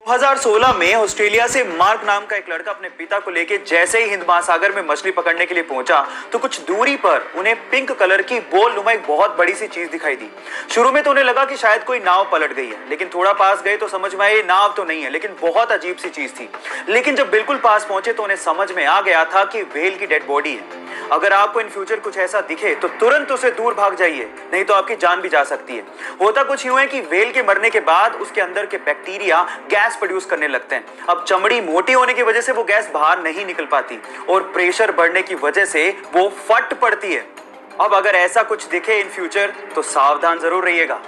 2016 में ऑस्ट्रेलिया से मार्क नाम का एक लड़का अपने पिता को लेकर जैसे ही हिंद महासागर में मछली पकड़ने के लिए पहुंचा तो कुछ दूरी पर उन्हें पिंक कलर की बोल नुमा एक बहुत बड़ी सी चीज दिखाई दी। शुरू में तो उन्हें लगा कि शायद कोई नाव पलट गई है, लेकिन थोड़ा पास गए तो समझ में आया ये नाव तो नहीं है, लेकिन बहुत अजीब सी चीज थी। लेकिन जब बिल्कुल पास पहुंचे तो उन्हें समझ में आ गया था कि व्हेल की डेड बॉडी है। अगर आपको इन फ्यूचर कुछ ऐसा दिखे तो तुरंत उसे दूर भाग जाइए, नहीं तो आपकी जान भी जा सकती है। होता कुछ यूं है कि व्हेल के मरने के बाद उसके अंदर के बैक्टीरिया गैस प्रोड्यूस करने लगते हैं। अब चमड़ी मोटी होने की वजह से वो गैस बाहर नहीं निकल पाती और प्रेशर बढ़ने की वजह से वो फट पड़ती है। अब अगर ऐसा कुछ दिखे इन फ्यूचर तो सावधान जरूर रहिएगा।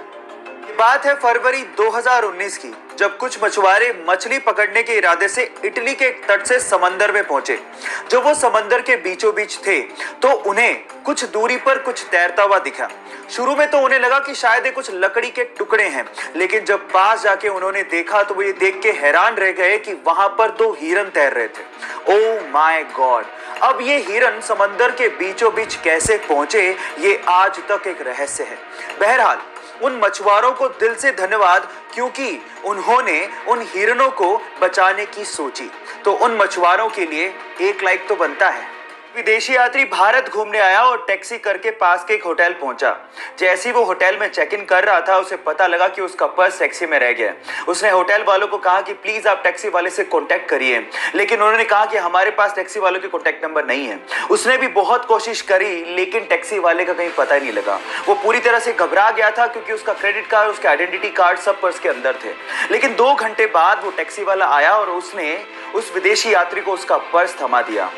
बात है फरवरी 2019 की, जब कुछ मछुआरे मछली पकड़ने के इरादे से इटली के तट से समंदर में पहुंचे। जब वो समंदर के बीचों बीच थे तो उन्हें कुछ दूरी पर कुछ तैरता हुआ दिखा। शुरू में तो उन्हें लगा कि शायद ये कुछ लकड़ी के टुकड़े हैं, लेकिन जब पास जाके उन्होंने देखा तो वो ये देख के हैरान रह गए कि वहां पर 2 हिरन तैर रहे थे। Oh my God! अब ये हिरन समंदर के बीचों बीच कैसे पहुंचे, ये आज तक एक रहस्य है। बहरहाल उन मछुआरों को दिल से धन्यवाद, क्योंकि उन्होंने उन हिरणों को बचाने की सोची। तो उन मछुआरों के लिए एक लाइक तो बनता है। विदेशी यात्री भारत घूमने आया और टैक्सी करके पास के एक होटल पहुंचा। जैसे ही वो होटल में चेक इन कर रहा था उसे पता लगा कि उसका पर्स टैक्सी में रह गया। उसने होटल वालों को कहा कि प्लीज आप टैक्सी वाले से कांटेक्ट करिए, लेकिन उन्होंने कहा कि हमारे पास टैक्सी वालों के कांटेक्ट नंबर नहीं है। उसने भी बहुत कोशिश करी, लेकिन टैक्सी वाले का कहीं पता ही नहीं लगा। वो पूरी तरह से घबरा गया था, क्योंकि उसका क्रेडिट कार्ड, उसके आइडेंटिटी कार्ड सब पर्स के अंदर थे। लेकिन 2 घंटे बाद वो टैक्सी वाला आया और उसने उस विदेशी यात्री को उसका पर्स थमा दिया।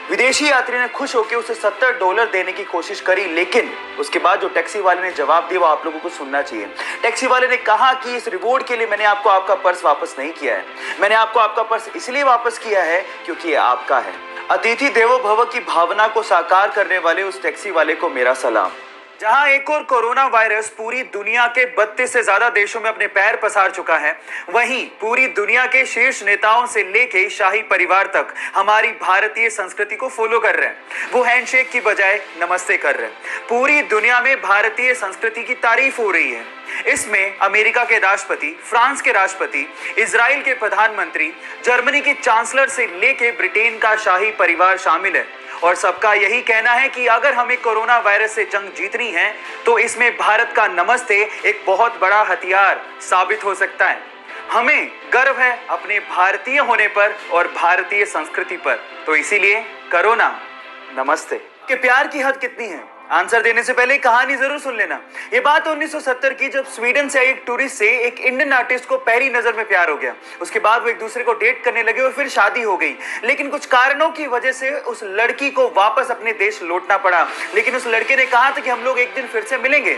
विदेशी यात्री ने खुश होकर उसे $70 देने की कोशिश करी, लेकिन उसके बाद जो टैक्सी वाले ने जवाब दिया वो आप लोगों को सुनना चाहिए। टैक्सी वाले ने कहा कि इस रिवॉर्ड के लिए मैंने आपको आपका पर्स वापस नहीं किया है। मैंने आपको आपका पर्स इसलिए वापस किया है क्योंकि ये आपका है। अतिथि देवो भव की भावना को साकार करने वाले उस टैक्सी वाले को मेरा सलाम। जहां एक और कोरोना वायरस पूरी दुनिया के 32 से ज्यादा देशों में अपने पैर पसार चुका है, वहीं पूरी दुनिया के शीर्ष नेताओं से लेके शाही परिवार तक हमारी भारतीय संस्कृति को फॉलो कर रहे हैं। वो हैंडशेक की बजाय नमस्ते कर रहे हैं। पूरी दुनिया में भारतीय संस्कृति की तारीफ हो रही है। इसमें अमेरिका के राष्ट्रपति, फ्रांस के राष्ट्रपति, इजराइल के प्रधानमंत्री, जर्मनी के चांसलर से लेके ब्रिटेन का शाही परिवार शामिल है। और सबका यही कहना है कि अगर हमें कोरोना वायरस से जंग जीतनी है तो इसमें भारत का नमस्ते एक बहुत बड़ा हथियार साबित हो सकता है। हमें गर्व है अपने भारतीय होने पर और भारतीय संस्कृति पर, तो इसीलिए कोरोना नमस्ते। के प्यार की हद कितनी है? आंसर देने से पहले कहानी जरूर सुन लेना। ये बात 1970 की, जब स्वीडन से आई एक टूरिस्ट से एक इंडियन आर्टिस्ट को पहली नजर में प्यार हो गया। उसके बाद वो एक दूसरे को डेट करने लगे और फिर शादी हो गई। लेकिन कुछ कारणों की वजह से उस लड़की को वापस अपने देश लौटना पड़ा। लेकिन उस लड़के ने कहा था कि हम लोग एक दिन फिर से मिलेंगे।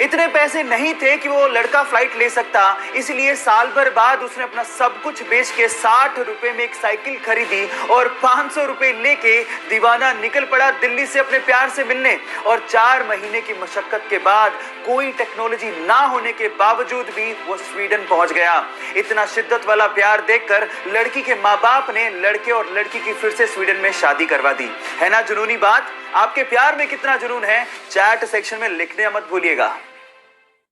इतने पैसे नहीं थे कि वो लड़का फ्लाइट ले सकता, इसलिए साल भर बाद उसने अपना सब कुछ बेच के 60 रुपए में एक साइकिल खरीदी और 500 रुपए लेके दीवाना निकल पड़ा दिल्ली से अपने प्यार से मिलने। और 4 महीने की मशक्कत के बाद, कोई टेक्नोलॉजी ना होने के बावजूद भी वो स्वीडन पहुंच गया। इतना शिद्दत वाला प्यार देखकर लड़की के माँ बाप ने लड़के और लड़की की फिर से स्वीडन में शादी करवा दी। है ना जुनूनी बात? आपके प्यार में कितना जुनून है, चैट सेक्शन में लिखने मत भूलिएगा।